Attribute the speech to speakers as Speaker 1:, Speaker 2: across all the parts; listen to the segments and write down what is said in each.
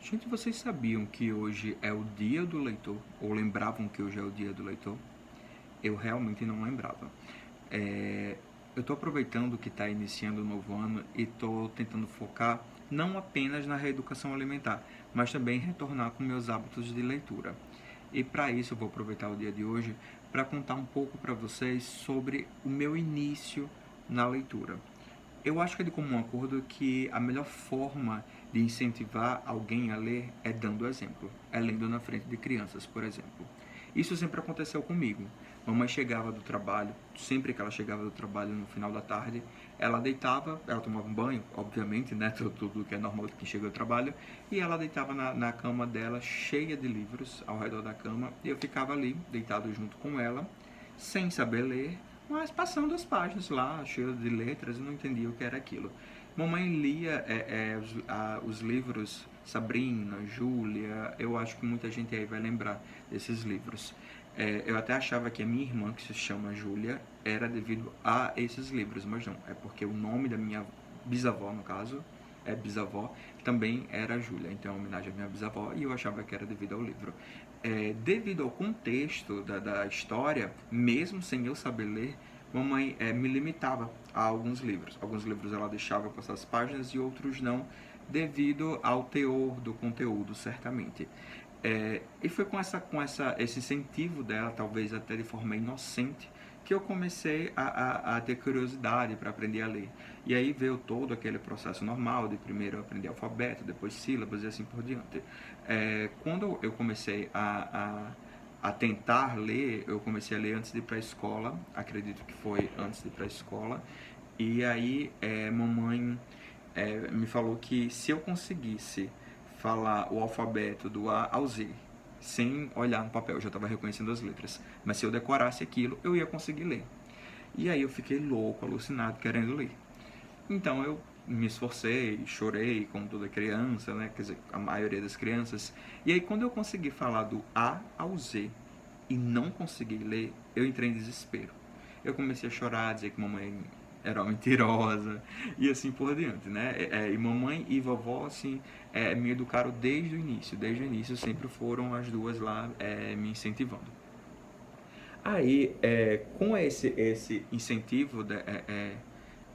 Speaker 1: Gente, vocês sabiam que hoje é o dia do leitor? Ou lembravam que hoje é o dia do leitor? Eu realmente não lembrava. Eu estou aproveitando que está iniciando o novo ano e estou tentando focar não apenas na reeducação alimentar, mas também retornar com meus hábitos de leitura. E para isso eu vou aproveitar o dia de hoje para contar um pouco para vocês sobre o meu início na leitura. Eu acho que é de comum acordo que a melhor forma de incentivar alguém a ler é dando exemplo, é lendo na frente de crianças, por exemplo. Isso sempre aconteceu comigo. Mamãe chegava do trabalho, sempre que ela chegava do trabalho no final da tarde, ela deitava, ela tomava um banho, obviamente, né, tudo que é normal de quem chega do trabalho, e ela deitava na cama dela, cheia de livros ao redor da cama, e eu ficava ali, deitado junto com ela, sem saber ler, mas passando as páginas lá, cheio de letras, eu não entendia o que era aquilo. Mamãe lia os livros Sabrina, Júlia, eu acho que muita gente aí vai lembrar desses livros. Eu até achava que a minha irmã, que se chama Júlia, era devido a esses livros, mas não, é porque o nome da minha bisavó, no caso, é bisavó, também era Júlia, então é uma homenagem à minha bisavó e eu achava que era devido ao livro. Devido ao contexto da história, mesmo sem eu saber ler, mamãe me limitava a alguns livros. Alguns livros ela deixava passar as páginas e outros não, devido ao teor do conteúdo, certamente. E foi esse incentivo dela, talvez até de forma inocente, que eu comecei a ter curiosidade para aprender a ler. E aí veio todo aquele processo normal de primeiro aprender alfabeto, depois sílabas e assim por diante. Quando eu comecei a tentar ler, eu comecei a ler antes de ir para a escola, acredito que foi antes de ir para a escola, e aí mamãe me falou que se eu conseguisse falar o alfabeto do A ao Z, sem olhar no papel, eu já estava reconhecendo as letras, mas se eu decorasse aquilo, eu ia conseguir ler. E aí eu fiquei louco, alucinado, querendo ler. Então eu me esforcei, chorei, como toda criança, né? Quer dizer, a maioria das crianças. E aí quando eu consegui falar do A ao Z e não consegui ler, eu entrei em desespero. Eu comecei a chorar, dizer que mamãe era uma mentirosa e assim por diante, né? E mamãe e vovó, assim, me educaram desde o início. Desde o início sempre foram as duas lá me incentivando. Aí, com esse incentivo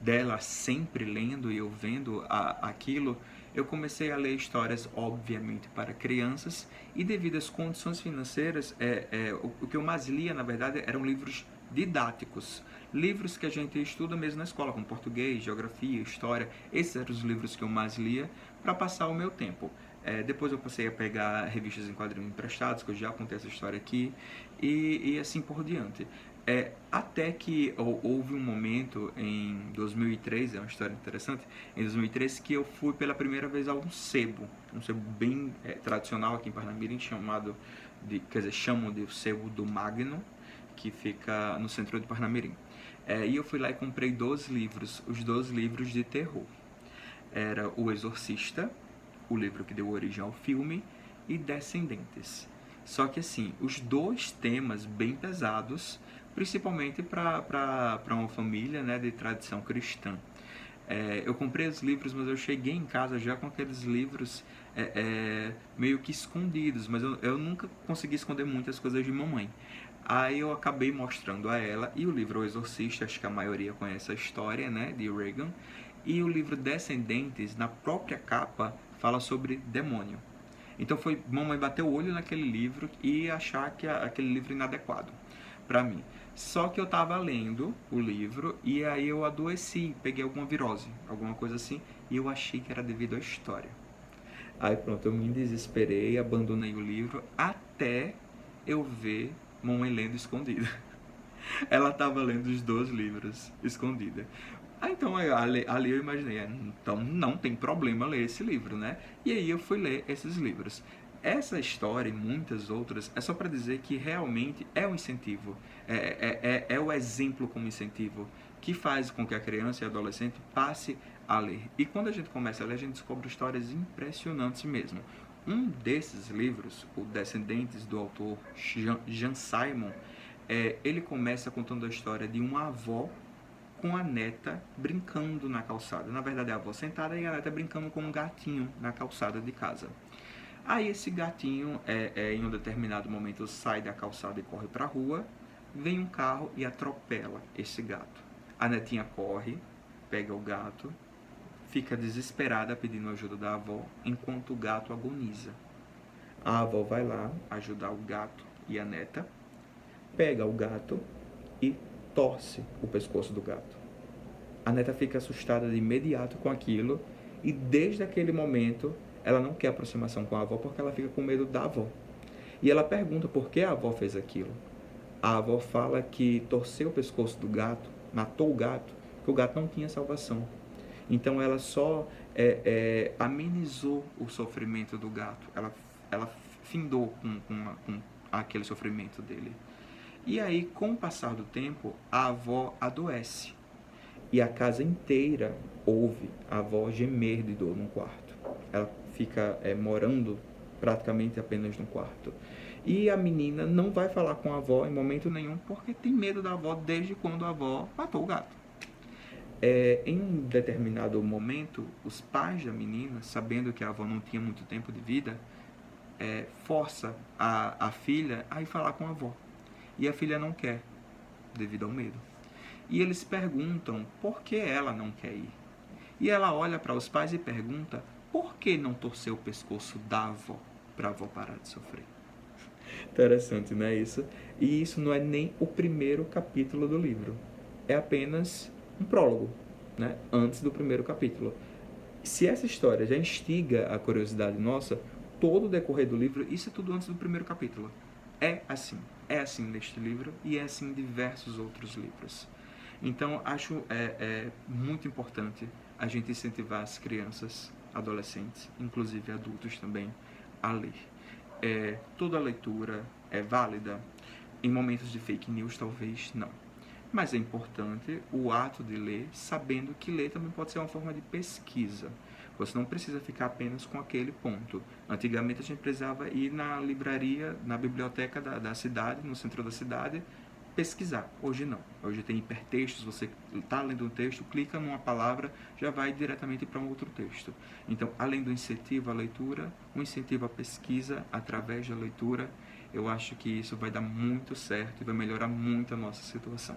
Speaker 1: dela sempre lendo e eu vendo aquilo, eu comecei a ler histórias, obviamente, para crianças e devido às condições financeiras, o que eu mais lia, na verdade, eram livros didáticos. Livros que a gente estuda mesmo na escola, como português, geografia, história. Esses eram os livros que eu mais lia para passar o meu tempo. Depois eu passei a pegar revistas em quadrinhos emprestados, que eu já contei essa história aqui, e assim por diante. Até que houve um momento em 2003, é uma história interessante, em 2003 que eu fui pela primeira vez a um sebo bem tradicional aqui em Parnamirim, quer dizer, chamam de sebo do Magno, que fica no centro de Parnamirim. E eu fui lá e comprei 12 livros, os 12 livros de terror. Era O Exorcista, o livro que deu origem ao filme, e Descendentes. Só que assim, os dois temas bem pesados, principalmente para uma família, né, de tradição cristã. Eu comprei os livros, mas eu cheguei em casa já com aqueles livros meio que escondidos, mas eu nunca consegui esconder muitas coisas de mamãe. Aí eu acabei mostrando a ela, e o livro O Exorcista, acho que a maioria conhece a história, né, de Reagan, e o livro Descendentes, na própria capa, fala sobre demônio. Então foi mamãe bater o olho naquele livro e achar que aquele livro é inadequado para mim. Só que eu estava lendo o livro e aí eu adoeci, peguei alguma virose, alguma coisa assim, e eu achei que era devido à história. Aí pronto, eu me desesperei, abandonei o livro até eu ver mamãe lendo escondida. Ela estava lendo os dois livros escondida. Então ali eu imaginei, então não tem problema ler esse livro, né? E aí eu fui ler esses livros. Essa história e muitas outras é só para dizer que realmente é um incentivo, é o exemplo como incentivo que faz com que a criança e a adolescente passe a ler. E quando a gente começa a ler, a gente descobre histórias impressionantes mesmo. Um desses livros, O Descendentes, do autor Jean Simon, ele começa contando a história de uma avó com a neta brincando na calçada. Na verdade, é a avó sentada e a neta brincando com um gatinho na calçada de casa. Aí esse gatinho, em um determinado momento, sai da calçada e corre para a rua, vem um carro e atropela esse gato. A netinha corre, pega o gato, fica desesperada pedindo ajuda da avó, enquanto o gato agoniza. A avó vai lá ajudar o gato e a neta, pega o gato e torce o pescoço do gato. A neta fica assustada de imediato com aquilo e desde aquele momento ela não quer aproximação com a avó porque ela fica com medo da avó. E ela pergunta por que a avó fez aquilo. A avó fala que torceu o pescoço do gato, matou o gato, porque o gato não tinha salvação. Então ela só amenizou o sofrimento do gato. Ela findou com aquele sofrimento dele. E aí, com o passar do tempo, a avó adoece. E a casa inteira ouve a avó gemer de dor num quarto. Ela fica morando praticamente apenas no quarto. E a menina não vai falar com a avó em momento nenhum porque tem medo da avó desde quando a avó matou o gato. Em um determinado momento, os pais da menina, sabendo que a avó não tinha muito tempo de vida, força a filha a ir falar com a avó. E a filha não quer, devido ao medo. E eles perguntam por que ela não quer ir. E ela olha para os pais e pergunta por que não torcer o pescoço da avó, para a avó parar de sofrer. Interessante, não é isso? E isso não é nem o primeiro capítulo do livro. É apenas um prólogo, né? Antes do primeiro capítulo. Se essa história já instiga a curiosidade nossa, todo o decorrer do livro, isso é tudo antes do primeiro capítulo. É assim neste livro e é assim em diversos outros livros. Então, acho muito importante a gente incentivar as crianças, adolescentes, inclusive adultos também, a ler. Toda leitura é válida. Em momentos de fake news, talvez não. Mas é importante o ato de ler, sabendo que ler também pode ser uma forma de pesquisa. Você não precisa ficar apenas com aquele ponto. Antigamente a gente precisava ir na livraria, na biblioteca da cidade, no centro da cidade, pesquisar. Hoje não. Hoje tem hipertextos, você está lendo um texto, clica numa palavra, já vai diretamente para um outro texto. Então, além do incentivo à leitura, um incentivo à pesquisa através da leitura, eu acho que isso vai dar muito certo e vai melhorar muito a nossa situação.